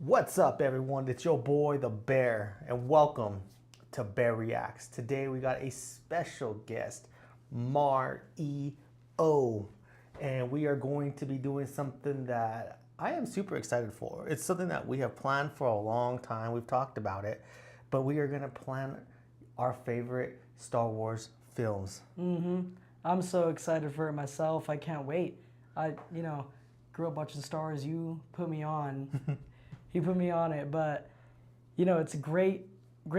What's up, everyone? It's your boy, the Bear, and welcome to Bear Reacts. Today we got a special guest, Mar-E-O, and we are going to be doing something that I am super excited for. It's something that we have planned for a long time. We've talked about it, but we are going to plan our favorite Star Wars films. I'm so excited for it myself. I can't wait. I grew up watching Star Wars. You put me on. You put me on it, but it's a great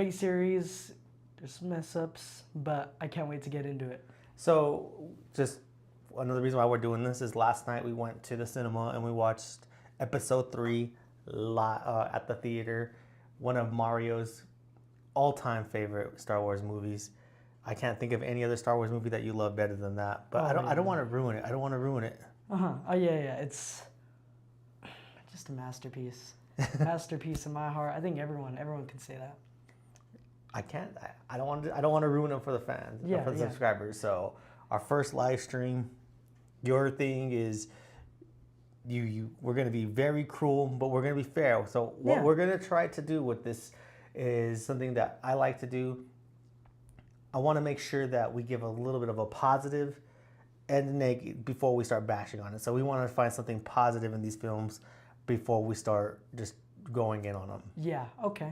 series. There's some mess ups, but I can't wait to get into it. So, just another reason why we're doing this is last night we went to the cinema and we watched Episode 3 at the theater. One of Mario's all-time favorite Star Wars movies. I can't think of any other Star Wars movie that you love better than that. But I don't want to ruin it. I don't want to ruin it. Oh yeah. It's just a masterpiece. Masterpiece in my heart. I think everyone can say that. I can't. I don't want to ruin it for the fans, for the subscribers. So our first live stream, your thing is we're going to be very cruel, but we're going to be fair. So what we're going to try to do with this is something that I like to do. I want to make sure that we give a little bit of a positive and negative before we start bashing on it. So we want to find something positive in these films before we start just going in on them. Yeah, okay.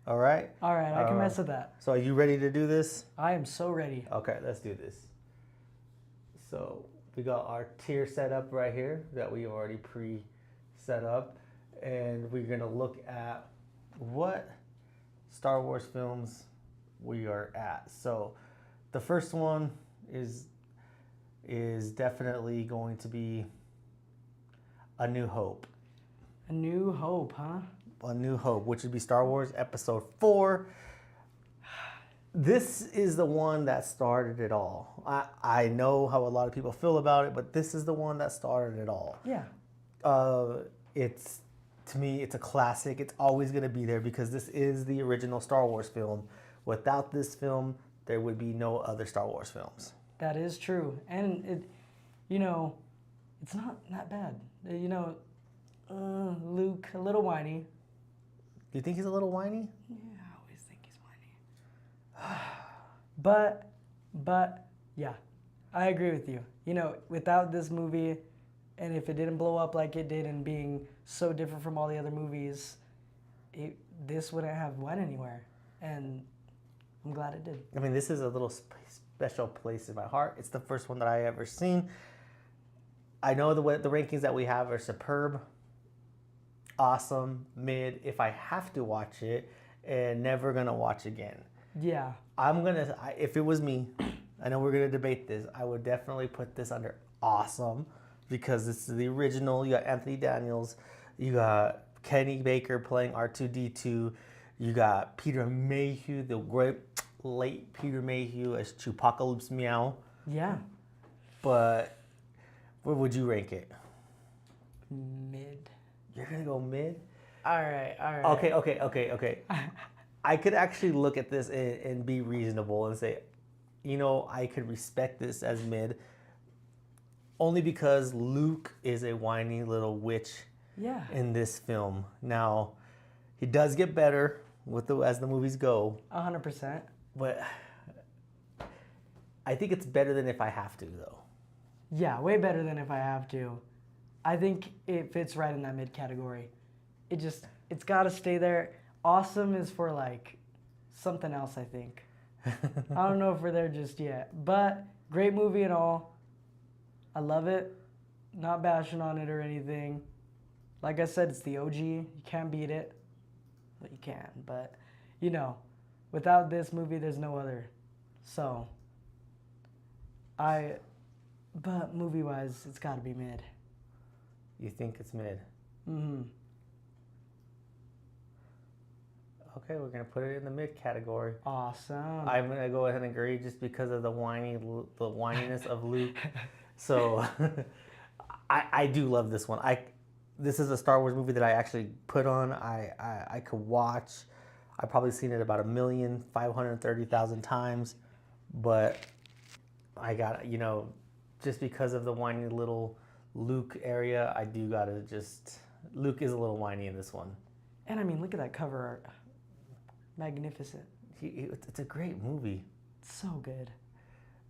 All right? All right, I can mess with that. So are you ready to do this? I am so ready. Okay, let's do this. So we got our tier set up right here that we already pre-set up. And we're going to look at what Star Wars films we are at. So the first one is definitely going to be A New Hope. A New Hope, huh? A New Hope, which would be Star Wars Episode 4. This is the one that started it all. I know how a lot of people feel about it, but this is the one that started it all. Yeah. To me, it's a classic. It's always going to be there because this is the original Star Wars film. Without this film, there would be no other Star Wars films. That is true. And it's not bad. Luke, a little whiny. Do you think he's a little whiny? Yeah, I always think he's whiny. But yeah, I agree with you. Without this movie, and if it didn't blow up like it did and being so different from all the other movies, this wouldn't have went anywhere. And I'm glad it did. I mean, this is a little special place in my heart. It's the first one that I ever seen. I know the rankings that we have are superb, awesome, mid, if I have to watch it, and never gonna watch again. Yeah. If it was me, I know we're gonna debate this, I would definitely put this under awesome because this is the original. You got Anthony Daniels, you got Kenny Baker playing R2-D2, you got Peter Mayhew, the great late Peter Mayhew as Chewpacalypse Meow. Yeah. But where would you rank it? Mid. You're gonna go mid? All right. Okay. I could actually look at this and be reasonable and say, I could respect this as mid, only because Luke is a whiny little witch in this film. Now, he does get better as the movies go. 100%. But I think it's better than If I Have to, though. Yeah, way better than If I Have to. I think it fits right in that mid category. It's got to stay there. Awesome is for something else, I think. I don't know if we're there just yet. But great movie and all. I love it. Not bashing on it or anything. Like I said, it's the OG. You can't beat it. Well, you can, but without this movie, there's no other. So, but movie-wise, it's got to be mid. You think it's mid? Mm-hmm. Okay, we're gonna put it in the mid category. Awesome. I'm gonna go ahead and agree just because of the whininess of Luke. So, I do love this one. This is a Star Wars movie that I actually put on. I could watch. I've probably seen it about 1,530,000 times, but I got just because of the whiny little Luke area, I do gotta Luke is a little whiny in this one. And I mean, look at that cover art. Magnificent. It's a great movie. It's so good.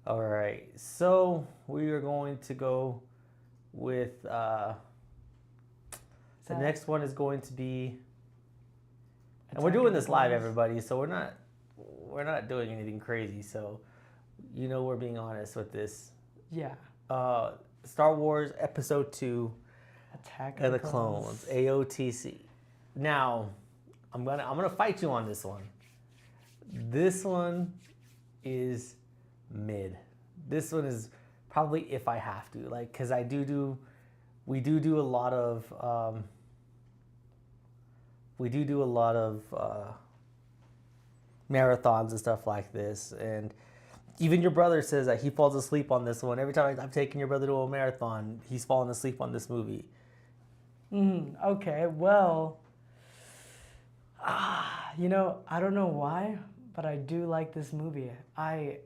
All right, so we are going to go with the next one is going to be, and we're doing this live, everybody. So we're not doing anything crazy. So, we're being honest with this. Yeah. Star Wars Episode 2, Attack of the Clones. AOTC. Now, I'm gonna fight you on this one. This one is mid. This one is probably if I have to, because we do a lot of marathons and stuff like this, and even your brother says that he falls asleep on this one. Every time I'm taking your brother to a marathon, he's falling asleep on this movie. Okay, well, I don't know why, but I do like this movie. I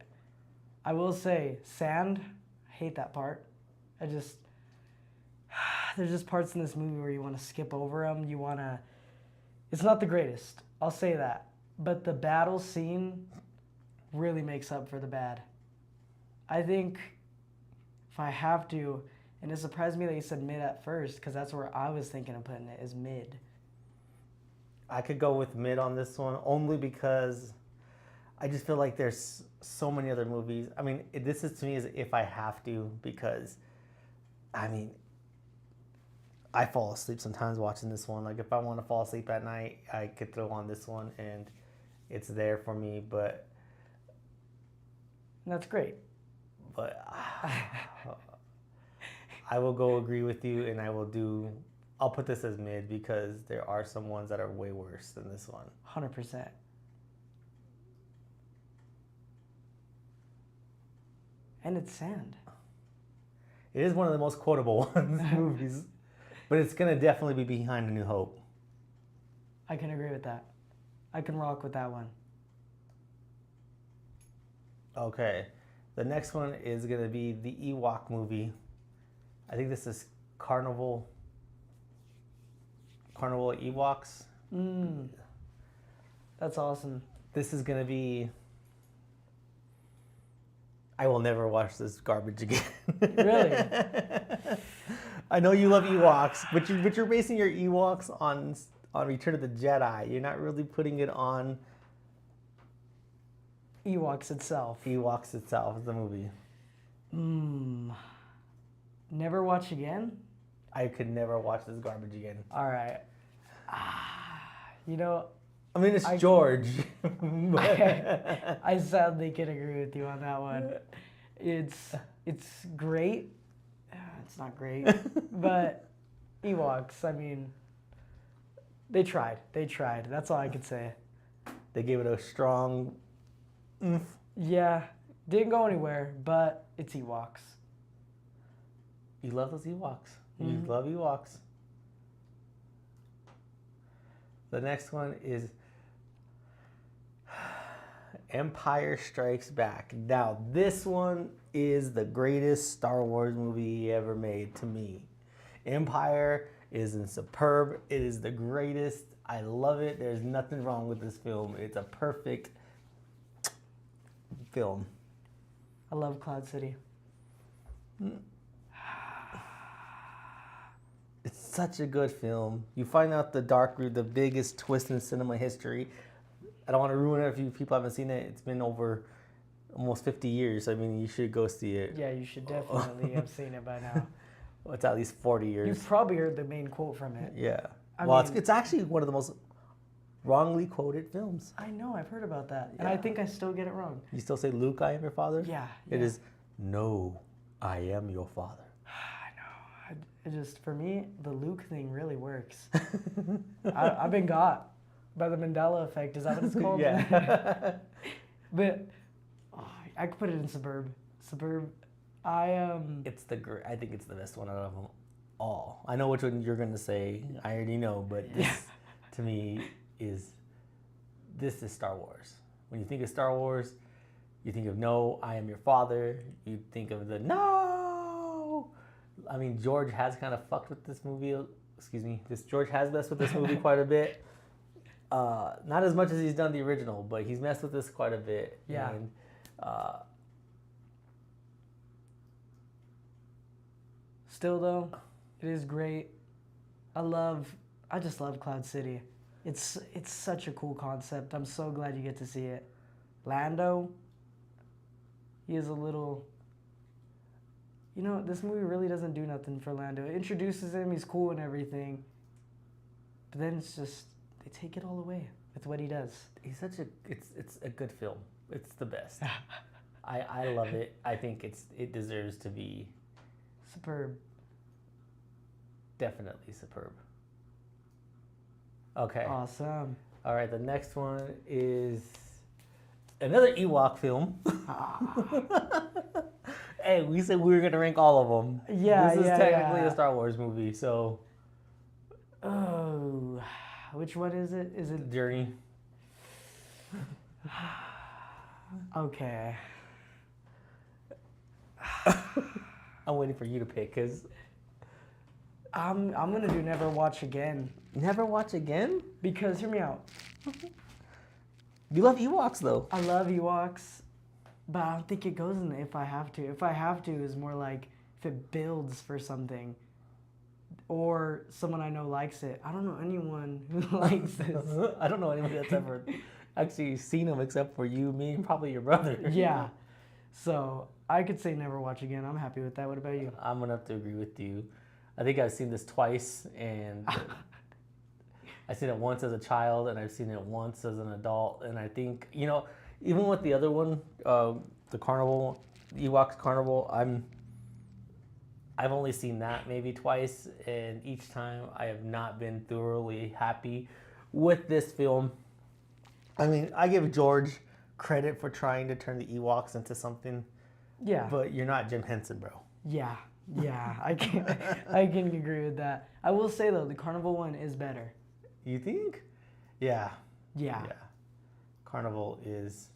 will say, sand, I hate that part. There's just parts in this movie where you want to skip over them. It's not the greatest, I'll say that. But the battle scene really makes up for the bad. I think if I have to, and it surprised me that you said mid at first, because that's where I was thinking of putting it, is mid. I could go with mid on this one, only because I just feel like there's so many other movies. I mean, this is to me is if I have to, because, I mean, I fall asleep sometimes watching this one. Like, if I want to fall asleep at night, I could throw on this one, and it's there for me, but... That's great. But I will go agree with you, and I'll put this as mid, because there are some ones that are way worse than this one. 100%. And it's sand. It is one of the most quotable movies, but it's going to definitely be behind A New Hope. I can agree with that. I can rock with that one. Okay. The next one is going to be the Ewok movie. I think this is Carnival Ewoks. That's awesome. This is going to be... I will never watch this garbage again. Really? I know you love Ewoks, but you're basing your Ewoks on Return of the Jedi. You're not really putting it on Ewoks itself. Ewoks itself, the movie. Never watch again? I could never watch this garbage again. All right. I mean, it's George. I sadly can agree with you on that one. It's great. It's not great, but Ewoks, I mean, they tried. That's all I could say. They gave it a strong oomph. Yeah, didn't go anywhere, but it's Ewoks. You love those Ewoks. You love Ewoks. The next one is Empire Strikes Back. Now, this one is the greatest Star Wars movie ever made to me. Empire is superb. It is the greatest. I love it. There's nothing wrong with this film. It's a perfect film. I love Cloud City. It's such a good film. You find out the biggest twist in cinema history. I don't want to ruin it if you people haven't seen it. It's been over almost 50 years. I mean, you should go see it. Yeah, you should definitely have seen it by now. Well, it's at least 40 years. You've probably heard the main quote from it. Yeah. I mean, it's actually one of the most wrongly quoted films. I know, I've heard about that. Yeah. And I think I still get it wrong. You still say, Luke, I am your father? Yeah. It is, no, I am your father. I know. It just, for me, the Luke thing really works. I've been got by the Mandela effect. Is that what it's called? Yeah. But I could put it in Suburb. I think it's the best one out of them all. I know which one you're going to say. I already know, but this, to me, this is Star Wars. When you think of Star Wars, you think of no, I am your father. You think of the no. I mean, George has kind of fucked with this movie. George has messed with this movie quite a bit. Not as much as he's done the original, but he's messed with this quite a bit. Yeah. And, still though, it is great. I just love Cloud City. It's such a cool concept. I'm so glad you get to see it. Lando, he is a little. This movie really doesn't do nothing for Lando. It introduces him, he's cool and everything. But then it's just, they take it all away with what he does. He's it's a good film. It's the best. I love it. I think it deserves to be superb. Definitely superb. Okay. Awesome. All right, the next one is another Ewok film. Hey, we said we were going to rank all of them. Yeah, This is technically a Star Wars movie, so. Oh, which one is it? Is it Journey? Okay. I'm waiting for you to pick, because. I'm going to do Never Watch Again. Never Watch Again? Because, hear me out. You love Ewoks, though. I love Ewoks, but I don't think it goes in the If I Have To. If I Have To is more like if it builds for something or someone I know likes it. I don't know anyone who likes this. I don't know anyone that's ever actually seen them except for you, me, and probably your brother. Yeah. So I could say Never Watch Again. I'm happy with that. What about you? I'm going to have to agree with you. I think I've seen this twice, and I've seen it once as a child, and I've seen it once as an adult. And I think, even with the other one, the Carnival, Ewoks Carnival, I've only seen that maybe twice, and each time I have not been thoroughly happy with this film. I mean, I give George credit for trying to turn the Ewoks into something. Yeah. But you're not Jim Henson, bro. Yeah. Yeah, I can agree with that. I will say though, the Carnival one is better. You think? Yeah. Yeah. Carnival is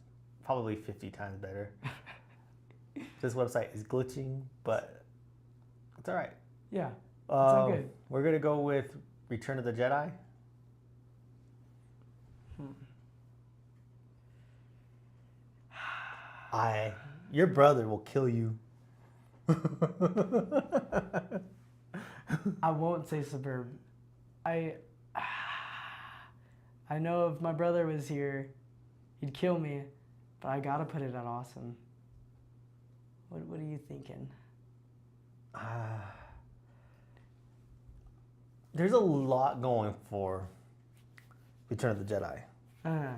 probably 50 times better. This website is glitching, but it's all right. Yeah. It's all good. We're gonna go with Return of the Jedi. Your brother will kill you. I won't say superb. I know if my brother was here, he'd kill me, but I gotta put it at awesome. What are you thinking? There's a lot going for Return of the Jedi. I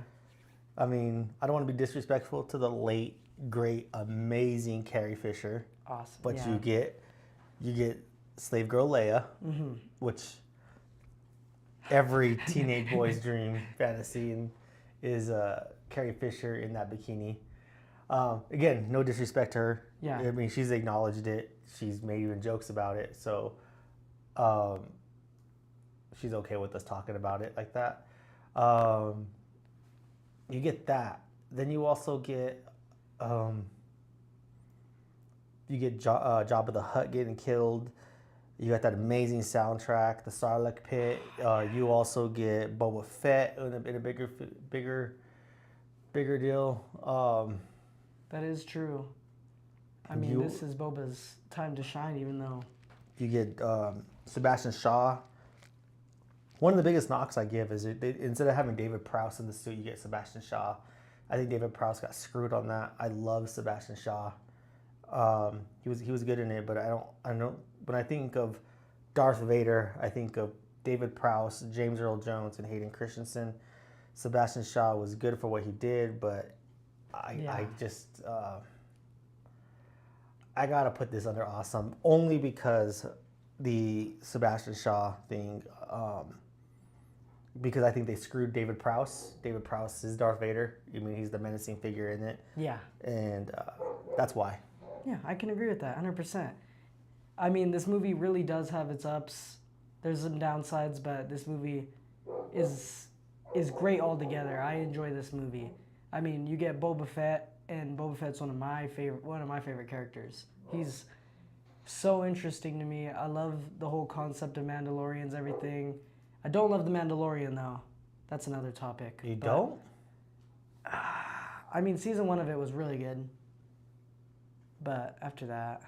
mean, I don't want to be disrespectful to the late, great, amazing Carrie Fisher. Awesome. But you get Slave Girl Leia, which every teenage boy's dream fantasy and is Carrie Fisher in that bikini. Again, no disrespect to her. Yeah. I mean, she's acknowledged it. She's made even jokes about it. So she's okay with us talking about it like that. You get that. Then you also get Jabba the Hutt getting killed. You got that amazing soundtrack, the Sarlacc pit. You also get Boba Fett in a bigger deal. That is true. I mean, this is Boba's time to shine, even though. You get Sebastian Shaw. One of the biggest knocks I give is instead of having David Prowse in the suit, you get Sebastian Shaw. I think David Prowse got screwed on that. I love Sebastian Shaw. He was good in it, but I don't. When I think of Darth Vader, I think of David Prowse, James Earl Jones, and Hayden Christensen. Sebastian Shaw was good for what he did, but I just I gotta put this under awesome only because the Sebastian Shaw thing. Because I think they screwed David Prowse. David Prowse is Darth Vader. I mean, he's the menacing figure in it. Yeah. And that's why. Yeah, I can agree with that 100%. I mean, this movie really does have its ups. There's some downsides, but this movie is great altogether. I enjoy this movie. I mean, you get Boba Fett, and Boba Fett's one of my favorite characters. He's so interesting to me. I love the whole concept of Mandalorians, everything. I don't love the Mandalorian though. that's another topic. You don't? I mean, season 1 of it was really good. But after that...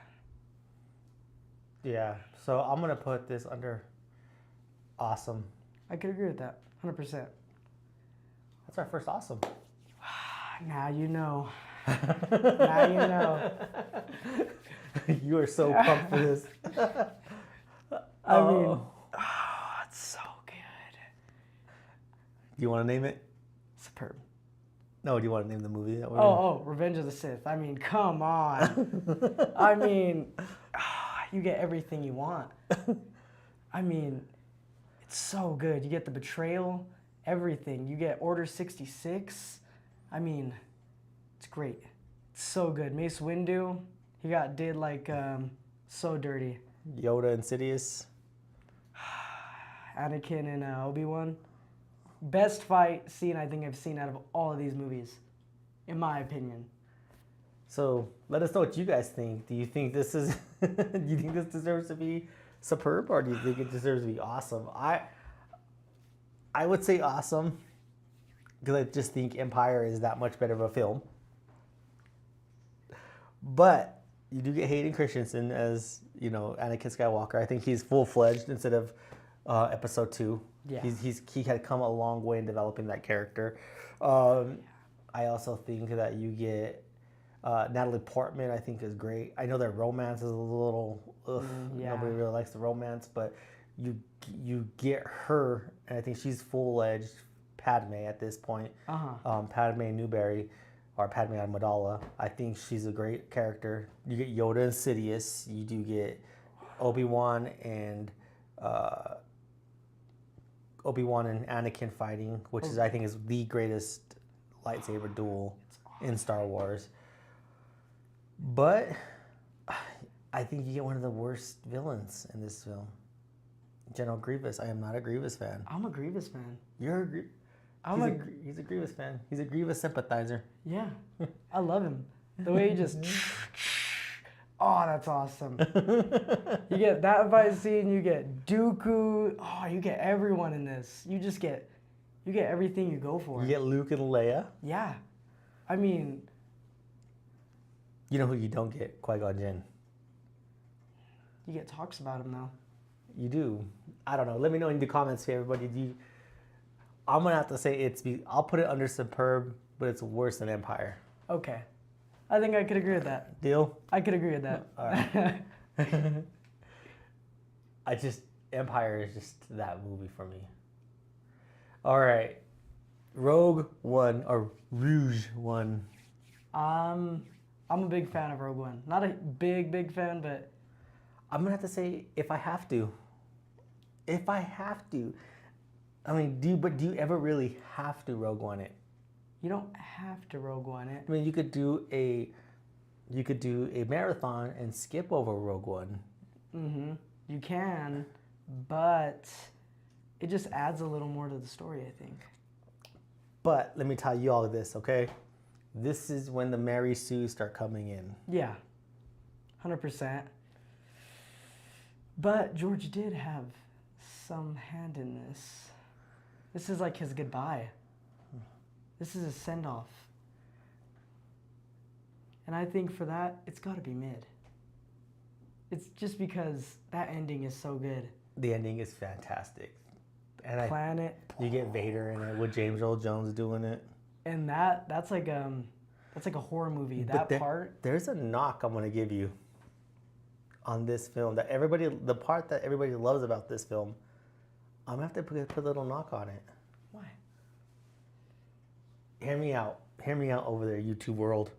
Yeah, so I'm going to put this under awesome. I could agree with that, 100%. That's our first awesome. Now you know. Now you know. You are so pumped for this. I mean, it's so good. Do you want to name it? Superb. No, do you want to name the movie? Revenge of the Sith. I mean, come on. I mean, you get everything you want. I mean, it's so good. You get the betrayal, everything. You get Order 66. I mean, it's great. It's so good. Mace Windu, he did like so dirty. Yoda and Sidious. Anakin and Obi-Wan. Best fight scene I think I've seen out of all of these movies, in my opinion. So let us know what you guys think. Do you think this is? Do you think this deserves to be superb, or do you think it deserves to be awesome? I would say awesome, because I just think Empire is that much better of a film. But you do get Hayden Christensen as, you know, Anakin Skywalker. I think he's full-fledged instead of Episode 2. Yeah. He had come a long way in developing that character. I also think that you get Natalie Portman. I think is great. I know their romance is a little nobody really likes the romance, but you get her, and I think she's full-fledged Padme at this point. Padme Newberry. Or Padme Amidala. I think she's a great character. You get Yoda and Sidious. You do get Obi-Wan and Anakin fighting, which is, I think, is the greatest lightsaber duel in Star Wars. But I think you get one of the worst villains in this film, General Grievous. I am not a Grievous fan. I'm a Grievous fan. You're a he's a Grievous fan. He's a Grievous sympathizer. Yeah, I love him. The way he just... Oh, that's awesome. You get that fight scene, you get Dooku. Oh, you get everyone in this. You get everything you go for. You get Luke and Leia. Yeah. I mean... You know who you don't get? Qui-Gon Jinn. You get talks about him, though. You do. I don't know. Let me know in the comments here, everybody. I'm going to have to say I'll put it under superb, but it's worse than Empire. Okay. I think I could agree with that. Deal? I could agree with that. All right. Empire is just that movie for me. All right. Rogue One, or Rouge One. I'm a big fan of Rogue One. Not a big fan, but... I'm going to have to say, if I have to. If I have to. I mean, do you ever really have to Rogue One it? You don't have to Rogue One it. I mean, you could do a marathon and skip over Rogue One. Mm-hmm. You can, but it just adds a little more to the story, I think. But let me tell you all this, okay? This is when the Mary Sues start coming in. Yeah, 100%. But George did have some hand in this. This is like his goodbye. This is his send-off. And I think for that, it's got to be mid. It's just because that ending is so good. The ending is fantastic. And you get Vader in it with James Earl Jones doing it. And that's like a horror movie. There's a knock I'm going to give you on this film the part that everybody loves about this film. I'm going to have to put a little knock on it. Why? Hear me out. Hear me out over there, YouTube world.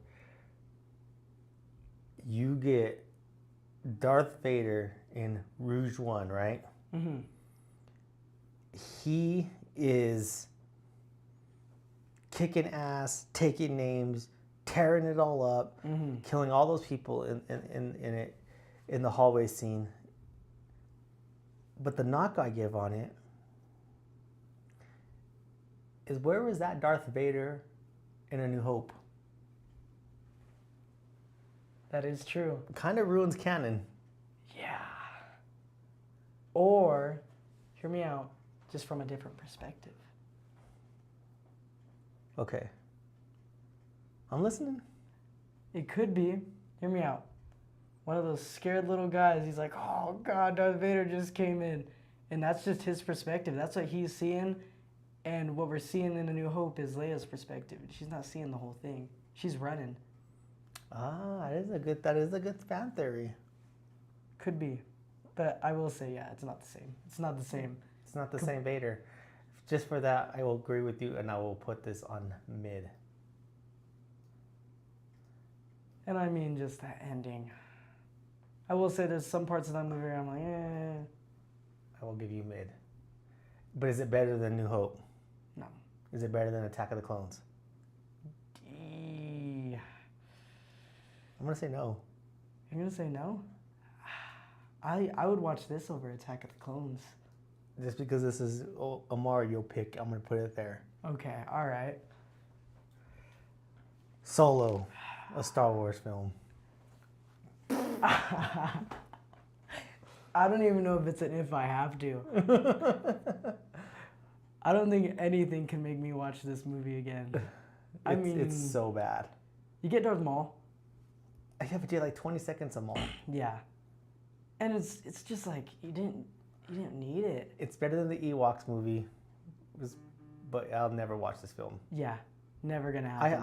You get Darth Vader in Rouge One, right? Mm-hmm. He is kicking ass, taking names, tearing it all up, killing all those people in the hallway scene. But the knock I give on it is, where was that Darth Vader in A New Hope? That is true. Kind of ruins canon. Yeah. Or, hear me out, just from a different perspective. Okay. I'm listening. It could be. Hear me out. One of those scared little guys. He's like, oh God, Darth Vader just came in. And that's just his perspective. That's what he's seeing. And what we're seeing in A New Hope is Leia's perspective. She's not seeing the whole thing. She's running. Ah, that is a good fan theory. Could be. But I will say, yeah, it's not the same. It's not the same. It's not the same Vader. Just for that, I will agree with you, and I will put this on mid. And I mean, just that ending. I will say there's some parts of that movie where I'm like, eh. I will give you mid. But is it better than New Hope? No. Is it better than Attack of the Clones? I'm going to say no. You're going to say no? I would watch this over Attack of the Clones. Just because this is a Mario pick, I'm going to put it there. Okay, all right. Solo, a Star Wars film. I don't even know if it's an if I have to. I don't think anything can make me watch this movie again. I mean, it's so bad. You get Darth Maul. Yeah, but you had like 20 seconds of Maul. Yeah, and it's just like you didn't need it. It's better than the Ewoks movie, but I'll never watch this film. Yeah, never gonna happen.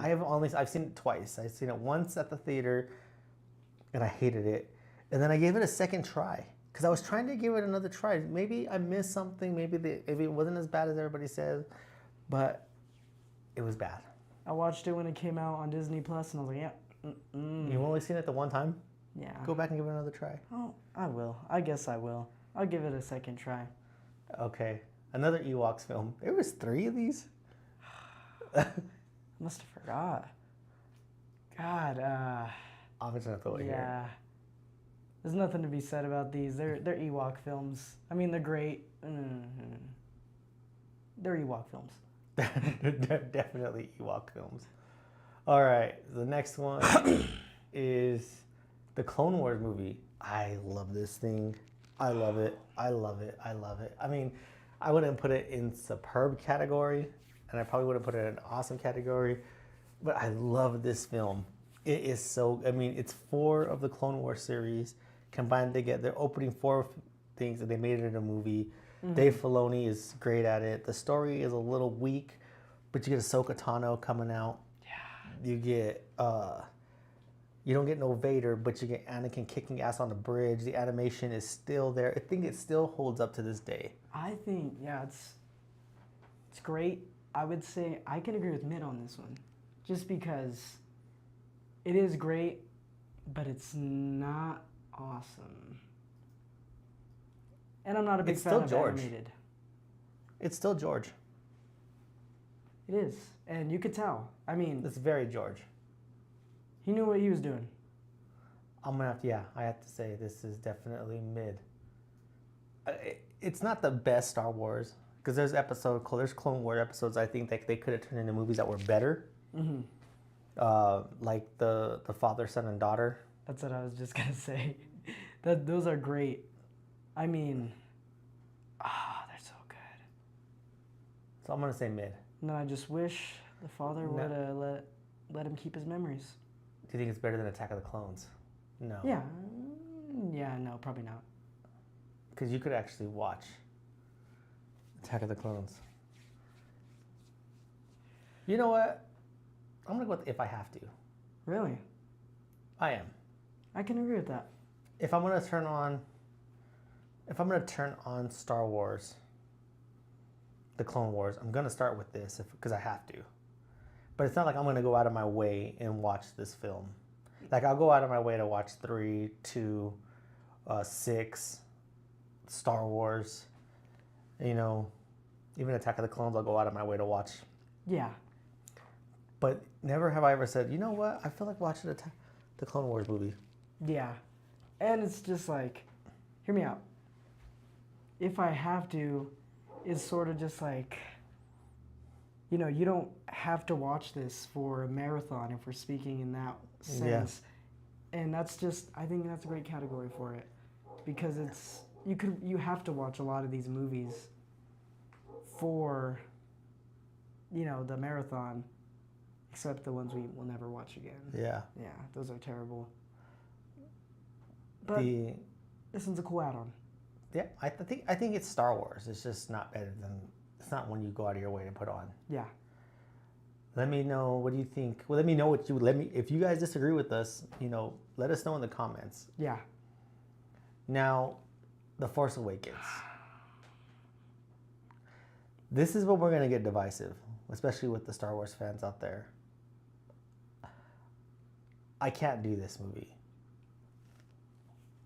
I've seen it twice. I've seen it once at the theater, and I hated it, and then I gave it a second try because I was trying to give it another try. Maybe I missed something. Maybe it wasn't as bad as everybody says, but it was bad. I watched it when it came out on Disney Plus, and I was like, yeah. You've only seen it the one time? Yeah. Go back and give it another try. Oh, I will. I guess I will. I'll give it a second try. Okay. Another Ewoks film. There was 3 of these? I must have forgot. God, I'm just gonna throw it here. Yeah. There's nothing to be said about these. They're Ewok films. I mean, they're great. They're Ewok films. They're definitely Ewok films. All right, the next one is the Clone Wars movie. I love this thing. I love it. I love it. I love it. I mean, I wouldn't put it in superb category, and I probably wouldn't put it in awesome category, but I love this film. It is so, I mean, it's 4 of the Clone Wars series combined together. They're opening 4 things, and they made it in a movie. Mm-hmm. Dave Filoni is great at it. The story is a little weak, but you get Ahsoka Tano coming out. You get, you don't get no Vader, but you get Anakin kicking ass on the bridge. The animation is still there. I think it still holds up to this day. I think, yeah, it's great. I would say I can agree with mid on this one, just because it is great, but it's not awesome. And I'm not a big fan of animated. It's still George. It is, and you could tell. I mean, it's very George. He knew what he was doing. I have to say this is definitely mid. It's not the best Star Wars because there's Clone Wars episodes I think that they could have turned into movies that were better. Mm-hmm. Like the father, son, and daughter. That's what I was just gonna say. Those are great. I mean, they're so good. So I'm gonna say mid. No, I just wish the father would let him keep his memories. Do you think it's better than Attack of the Clones? No. Yeah. Yeah, no, probably not. Because you could actually watch Attack of the Clones. You know what? I'm going to go with if I have to. Really? I am. I can agree with that. If I'm going to turn on Star Wars, the Clone Wars, I'm going to start with this because I have to. But it's not like I'm going to go out of my way and watch this film. Like, I'll go out of my way to watch 3, 2, 6, Star Wars, even Attack of the Clones, I'll go out of my way to watch. Yeah. But never have I ever said, you know what, I feel like watching the Clone Wars movie. Yeah. And it's just like, hear me out. If I have to, it's sort of just like, you don't have to watch this for a marathon if we're speaking in that sense. Yeah. And I think that's a great category for it. Because you have to watch a lot of these movies for, the marathon. except the ones we will never watch again. Yeah. Yeah, those are terrible. But this one's a cool add-on. Yeah, I think it's Star Wars. It's just not better than. It's not one you go out of your way to put on. Yeah. Let me know, what do you think? Well, let me know if you guys disagree with us, let us know in the comments. Yeah. Now, The Force Awakens. This is where we're going to get divisive, especially with the Star Wars fans out there. I can't do this movie.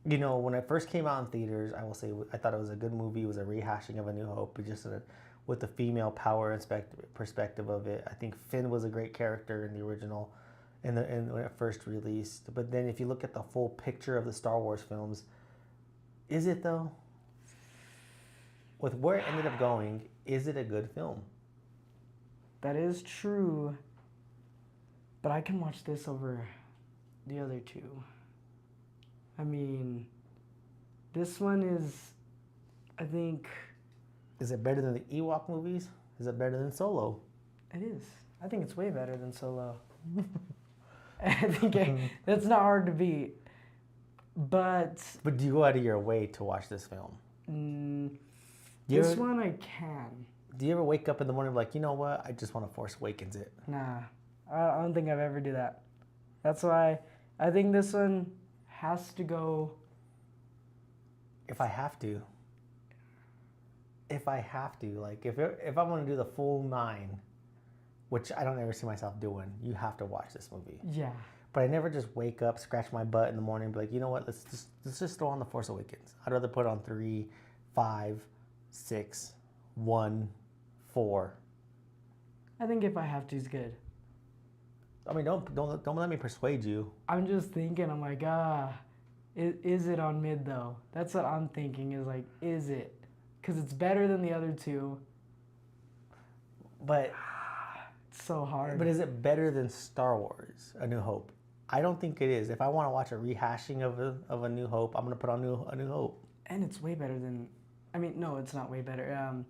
When it first came out in theaters, I will say I thought it was a good movie. It was a rehashing of A New Hope, just with the female power perspective of it. I think Finn was a great character in the original, when it first released. But then if you look at the full picture of the Star Wars films, is it though? With where it ended up going, is it a good film? That is true. But I can watch this over the other two. I mean, this one is, I think... Is it better than the Ewok movies? Is it better than Solo? It is. I think it's way better than Solo. I think that's not hard to beat. But do you go out of your way to watch this film? This one I can. Do you ever wake up in the morning like, you know what? I just want to Force Awakens it. Nah. I don't think I've ever do that. That's why I think this one has to go. If I have to, like if I want to do the full 9, which I don't ever see myself doing, you have to watch this movie. Yeah. But I never just wake up, scratch my butt in the morning, and be like, you know what? Let's just throw on The Force Awakens. I'd rather put on 3, 5, 6, 1, 4. I think if I have to is good. I mean, don't let me persuade you. I'm just thinking. I'm like, is it on mid though? That's what I'm thinking. Is like, is it? Because it's better than the other two. But it's so hard. But is it better than Star Wars: A New Hope? I don't think it is. If I want to watch a rehashing of A New Hope, I'm gonna put on A New Hope. And it's way better than. I mean, no, it's not way better.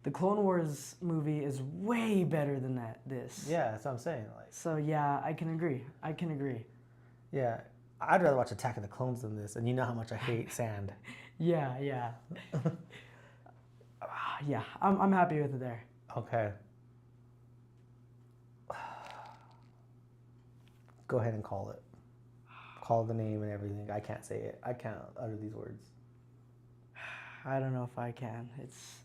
The Clone Wars movie is way better than this. Yeah, that's what I'm saying. So yeah, I can agree. Yeah, I'd rather watch Attack of the Clones than this, and you know how much I hate sand. Yeah. Yeah, I'm happy with it there. Okay. Go ahead and call it. Call the name and everything. I can't say it. I can't utter these words. I don't know if I can. It's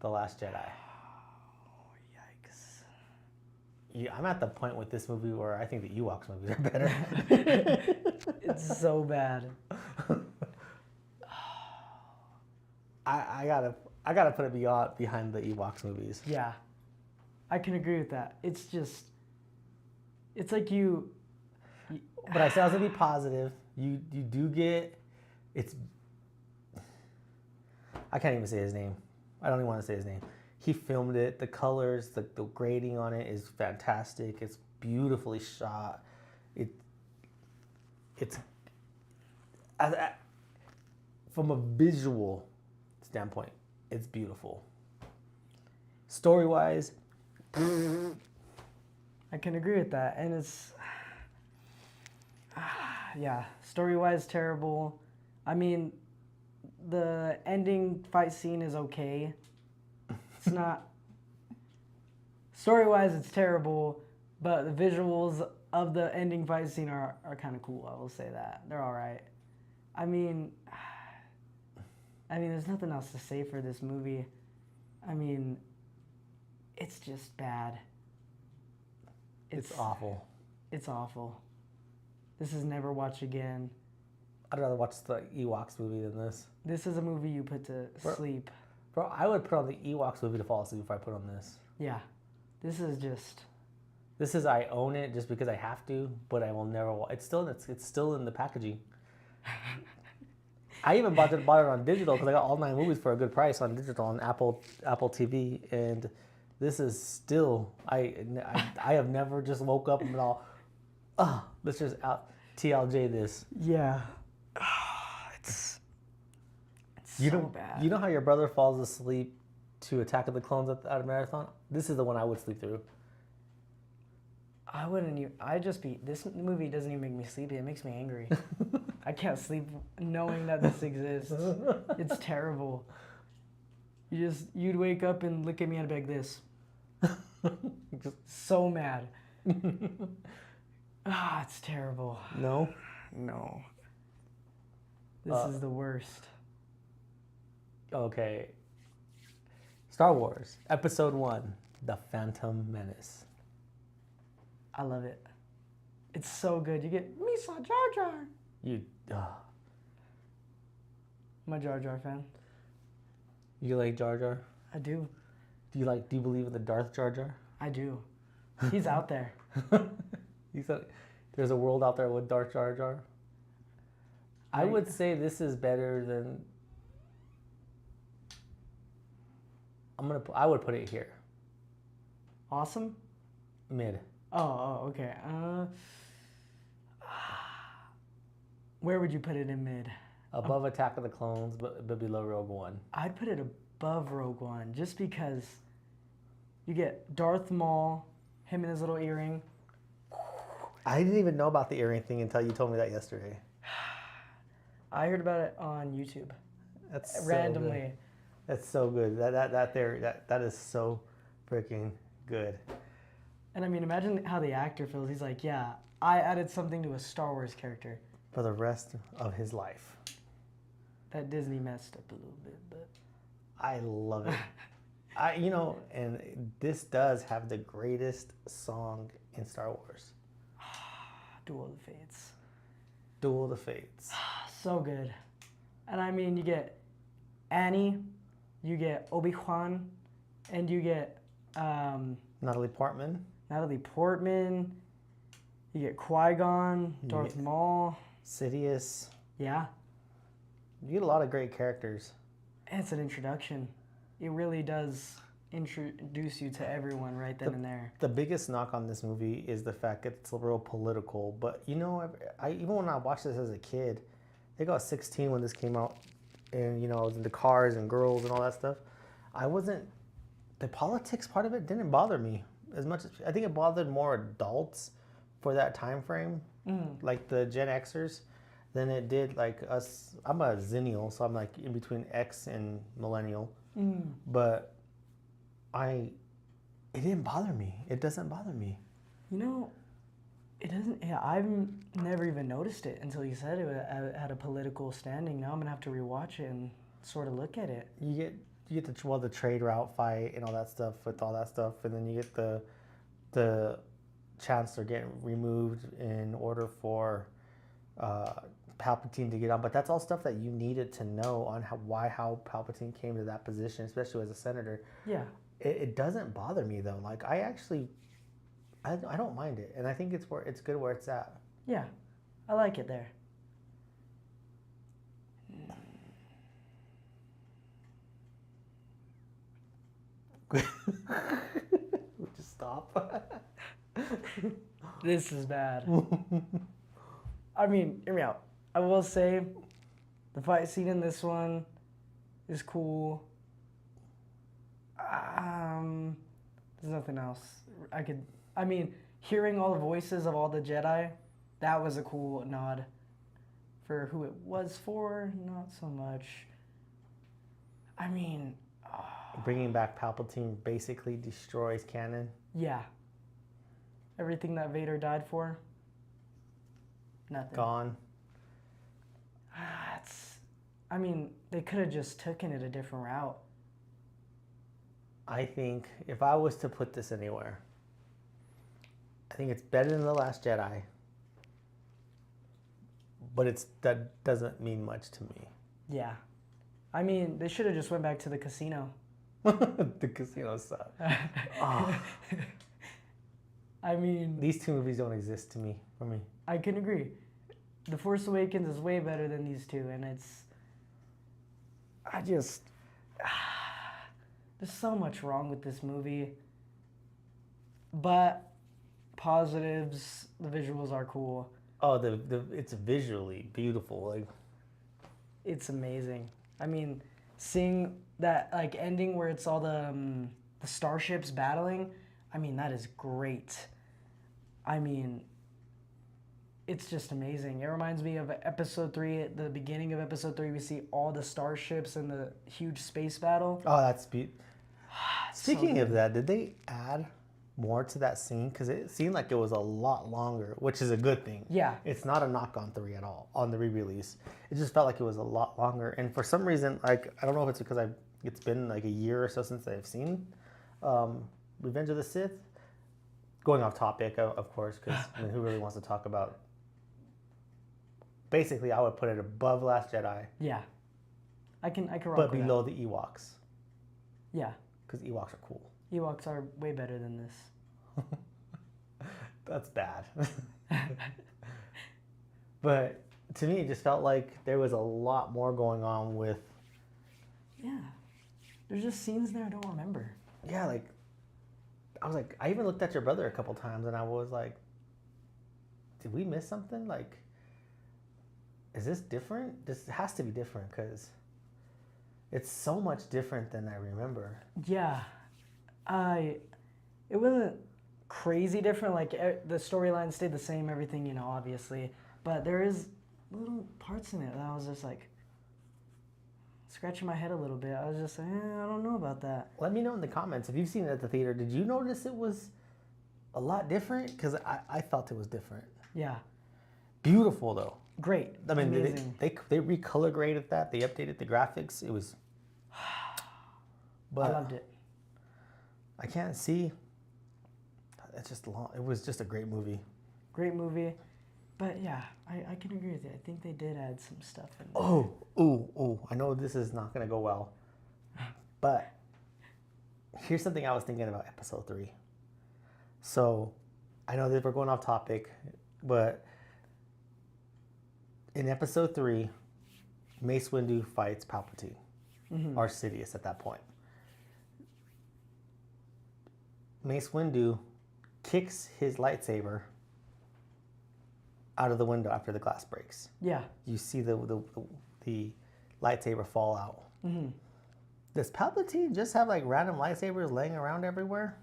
The Last Jedi. Oh, yikes. Yeah, I'm at the point with this movie where I think the Ewoks movies are better. It's so bad. I gotta put it behind the Ewoks movies. Yeah, I can agree with that. It's just, it's like you. But I said I was gonna be positive. You do get, it's. I can't even say his name. I don't even want to say his name. He filmed it. The colors, the grading on it is fantastic. It's beautifully shot. It's from a visual standpoint, it's beautiful. Story-wise, I can agree with that, and it's yeah, story-wise terrible. I mean, the ending fight scene is okay. It's not story-wise, it's terrible, but the visuals of the ending fight scene are kind of cool. I will say that they're all right. I mean, there's nothing else to say for this movie. I mean, it's just bad. It's awful. It's awful. This is never watch again. I'd rather watch the Ewoks movie than this. This is a movie you put to sleep. Bro, I would put on the Ewoks movie to fall asleep if I put on this. Yeah. This is just... This is, I own it just because I have to, but I will never watch. It's still in the packaging. I even bought it on digital because I got all 9 movies for a good price on digital on Apple TV, and this is still, I have never just woke up and been all, let's just TLJ this. Yeah. It's so bad. You know how your brother falls asleep to Attack of the Clones at a marathon, this is the one I would sleep through. I wouldn't even. This movie doesn't even make me sleepy. It makes me angry. I can't sleep knowing that this exists. It's terrible. You'd wake up and look at me and be like this. Just so mad. It's terrible. No? No. This is the worst. Okay. Star Wars, Episode 1, The Phantom Menace. I love it. It's so good. You get Misa Jar Jar. I'm a Jar Jar fan. You like Jar Jar? I do. Do you believe in the Darth Jar Jar? I do. He's out there. You said there's a world out there with Darth Jar Jar? I would say this is better than... I would put it here. Awesome? Mid. Oh, okay. Where would you put it in mid? Above Attack of the Clones, but below Rogue One. I'd put it above Rogue One, just because you get Darth Maul, him and his little earring. I didn't even know about the earring thing until you told me that yesterday. I heard about it on YouTube. That's randomly. So good. That's so good. That is so freaking good. And I mean, imagine how the actor feels. He's like, yeah, I added something to a Star Wars character. For the rest of his life. That Disney messed up a little bit, but... I love it. And this does have the greatest song in Star Wars. Duel of the Fates. Duel of the Fates. So good. And I mean, you get Annie, you get Obi-Wan, and you get... Natalie Portman. You get Qui-Gon, Darth Maul. Sidious. Yeah. You get a lot of great characters. And it's an introduction. It really does introduce you to everyone right then and there. The biggest knock on this movie is the fact that it's real political. But even when I watched this as a kid, I think I was 16 when this came out, and I was into cars and girls and all that stuff. The politics part of it didn't bother me as much. I think it bothered more adults for that time frame, like the Gen Xers, than it did like us. I'm a Zennial, so I'm like in between X and Millennial. But it didn't bother me. It doesn't bother me. It doesn't. Yeah, I've never even noticed it until you said it had a political standing. Now I'm gonna have to rewatch it and sort of look at it. You get the trade route fight and all that stuff with all that stuff, and then you get the Chancellor getting removed in order for Palpatine to get on. But that's all stuff that you needed to know on how Palpatine came to that position, especially as a senator. Yeah. It doesn't bother me though. Like I don't mind it, and I think it's good where it's at. Yeah, I like it there. Just stop. This is bad. I mean, hear me out. I will say, the fight scene in this one is cool. There's nothing else. Hearing all the voices of all the Jedi, that was a cool nod. For who it was for, not so much. Bringing back Palpatine basically destroys canon. Yeah. Everything that Vader died for, nothing. Gone. They could have just taken it a different route. I think if I was to put this anywhere, I think it's better than The Last Jedi. But that doesn't mean much to me. Yeah. They should have just went back to the casino. The casino stuff. These two movies don't exist for me. I can agree. The Force Awakens is way better than these two, and there's so much wrong with this movie. But positives, the visuals are cool. Oh, it's visually beautiful. Like, it's amazing. Seeing that like ending where it's all the starships battling. I mean, that is great. I mean, it's just amazing. It reminds me of episode 3. At the beginning of episode 3, we see all the starships and the huge space battle. Oh, that's Speaking of that, did they add more to that scene? Because it seemed like it was a lot longer, which is a good thing. Yeah. It's not a knock on 3 at all, on the re-release. It just felt like it was a lot longer. And for some reason, like, I don't know if it's because it's been like a year or so since I've seen Revenge of the Sith. Going off topic, of course, because I mean, who really wants to talk about... Basically, I would put it above Last Jedi. Yeah. I can rock But with below the Ewoks. Yeah. Because Ewoks are cool. Ewoks are way better than this. That's bad. But to me, it just felt like there was a lot more going on with... Yeah. There's just scenes there I don't remember. Yeah, like... I was like... I even looked at your brother a couple times and I was like... Did we miss something? Like... Is this different? This has to be different because... It's so much different than I remember. Yeah. It wasn't crazy different. Like, the storyline stayed the same, everything, you know, obviously. But there is little parts in it that I was just like... Scratching my head a little bit. I was just like, I don't know about that. Let me know in the comments. If you've seen it at the theater, did you notice it was a lot different? Because I felt it was different. Yeah. Beautiful, though. Great. I mean, amazing. they recolor graded that. They updated the graphics. It was... But I loved it. I can't see. It's just long. It was just a great movie. Great movie. But yeah, I can agree with you. I think they did add some stuff in there. Oh. I know this is not going to go well. But here's something I was thinking about episode 3. So I know that we're going off topic, but in episode 3, Mace Windu fights Palpatine, or Sidious at that point. Mace Windu kicks his lightsaber out of the window after the glass breaks. Yeah. You see the lightsaber fall out. Mm-hmm. Does Palpatine just have like random lightsabers laying around everywhere?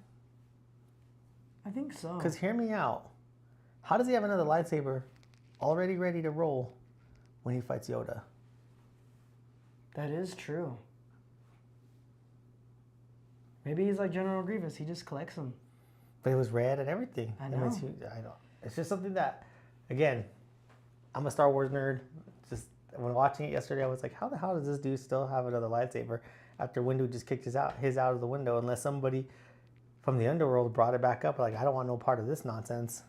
I think so. Because hear me out. How does he have another lightsaber already ready to roll when he fights Yoda? That is true. Maybe he's like General Grievous. He just collects them. But it was red and everything. I know. I know. It's just something that, again, I'm a Star Wars nerd. Just when watching it yesterday, I was like, how the hell does this dude still have another lightsaber after Windu just kicked his out of the window? Unless somebody from the underworld brought it back up. Like, I don't want no part of this nonsense.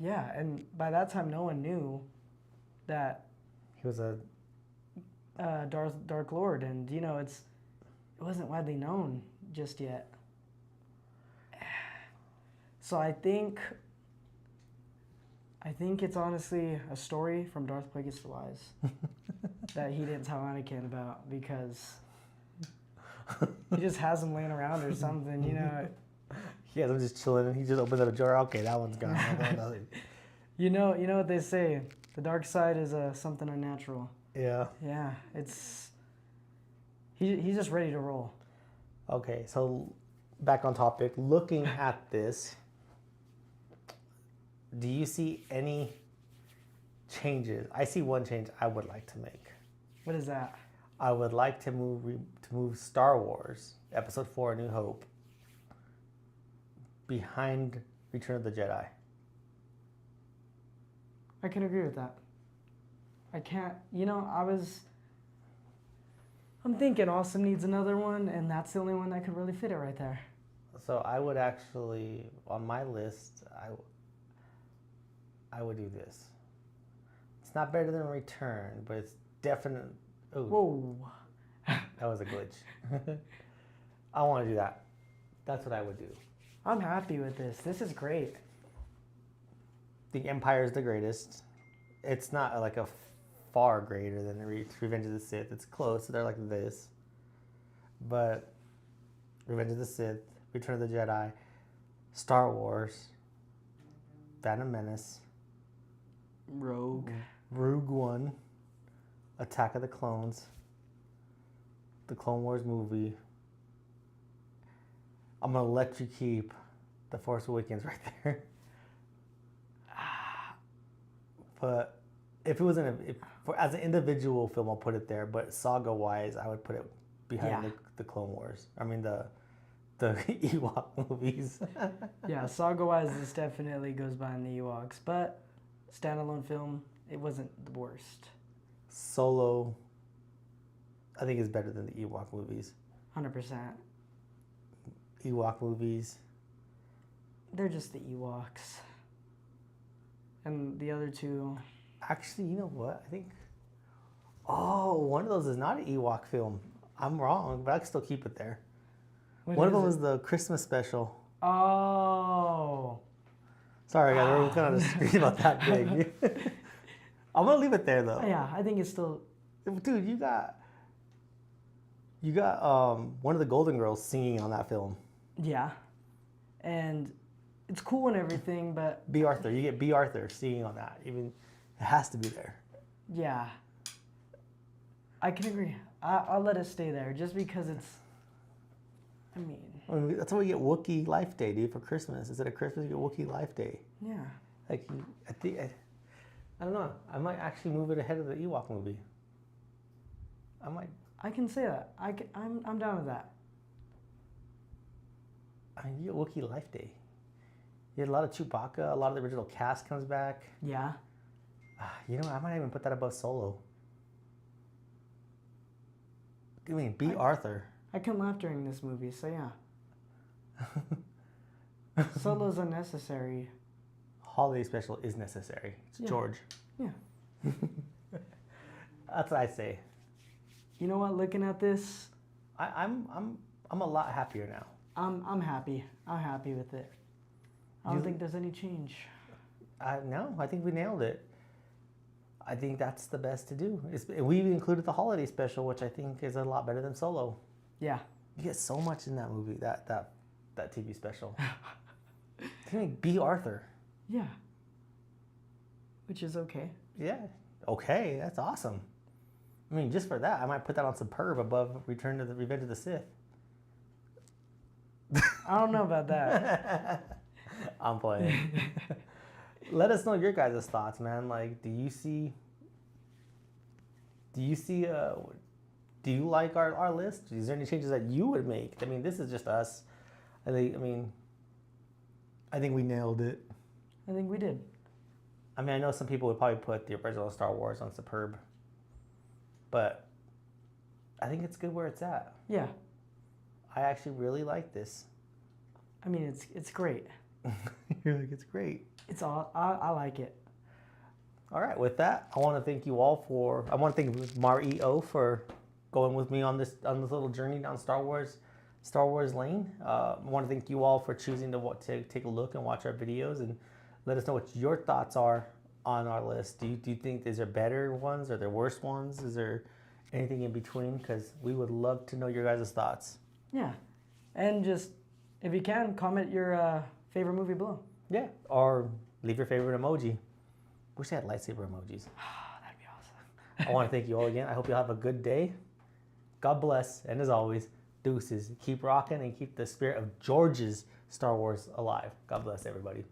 Yeah, and by that time, no one knew that he was a Dark Lord, and you know it wasn't widely known just yet. So I think it's honestly a story from Darth Plagueis the Wise that he didn't tell Anakin about because he just has them laying around or something, you know. He has them just chilling, and he just opens up a drawer. Okay, that one's gone. You know what they say. The dark side is something unnatural. Yeah. Yeah, he's just ready to roll. Okay, so back on topic. Looking at this, do you see any changes? I see one change I would like to make. What is that? I would like to move Star Wars Episode 4: A New Hope behind Return of the Jedi. I can agree with that. I can't, I'm thinking Awesome needs another one, and that's the only one that could really fit it right there. So I would actually, on my list, I would do this. It's not better than Return, but it's definite. Ooh, whoa. That was a glitch. I want to do that. That's what I would do. I'm happy with this. This is great. The Empire is the greatest. It's not like a far greater than Revenge of the Sith. It's close. They're like this. But Revenge of the Sith, Return of the Jedi, Star Wars, Phantom Menace, Rogue One, Attack of the Clones, the Clone Wars movie, I'm gonna let you keep The Force Awakens right there. But if it was as an individual film, I'll put it there. But saga-wise, I would put it behind the Clone Wars. I mean the Ewok movies. Yeah, saga-wise, this definitely goes behind the Ewoks. But standalone film, it wasn't the worst. Solo, I think, is better than the Ewok movies. 100%. Ewok movies. They're just the Ewoks. And the other two... Actually, you know what? I think... Oh, one of those is not an Ewok film. I'm wrong, but I can still keep it there. One of them was the Christmas special. Oh. Sorry, guys. We're kind of screen about that big. I'm going to leave it there, though. Yeah, I think it's still... Dude, you got one of the Golden Girls singing on that film. Yeah. And it's cool and everything, but... B. Arthur. You get B. Arthur singing on that. Even it has to be there. Yeah. I can agree. I'll let it stay there just because it's... I mean, that's why we get Wookiee Life Day, dude, for Christmas. Instead of Christmas, you get Wookiee Life Day. Yeah. Like, I don't know. I might actually move it ahead of the Ewok movie. I might. I can say that. I'm down with that. I mean, you get Wookiee Life Day. You had a lot of Chewbacca. A lot of the original cast comes back. Yeah. You know, I might even put that above Solo. I mean, B. Arthur. I couldn't laugh during this movie, so yeah. Solo's unnecessary. Holiday special is necessary. It's George. Yeah. That's what I say. You know what? Looking at this, I'm a lot happier now. I'm happy. I'm happy with it. I don't think there's any change. No, I think we nailed it. I think that's the best to do. We included the holiday special, which I think is a lot better than Solo. Yeah. You get so much in that movie, that TV special. B. Arthur. Yeah. Which is okay. Yeah. Okay, that's awesome. I mean, just for that, I might put that on Superb above Revenge of the Sith. I don't know about that. I'm playing. Let us know your guys' thoughts, man. Like, do you like our list? Is there any changes that you would make? I mean, this is just us. I think we nailed it. I think we did. I mean, I know some people would probably put the original Star Wars on Superb, but I think it's good where it's at. Yeah. I actually really like this. I mean, it's great. You're like, it's great. I like it. All right, with that, I want to thank you all I want to thank Mario for going with me on this little journey down Star Wars lane. I want to thank you all for choosing to take a look and watch our videos and let us know what your thoughts are on our list. Do you think is there better ones? Are there worse ones? Is there anything in between? Because we would love to know your guys' thoughts. Yeah, and just if you can, comment your favorite movie below. Yeah, or leave your favorite emoji. Wish they had lightsaber emojis. That'd be awesome. I want to thank you all again. I hope you have a good day. God bless, and as always, deuces. Keep rocking and keep the spirit of George's Star Wars alive. God bless everybody.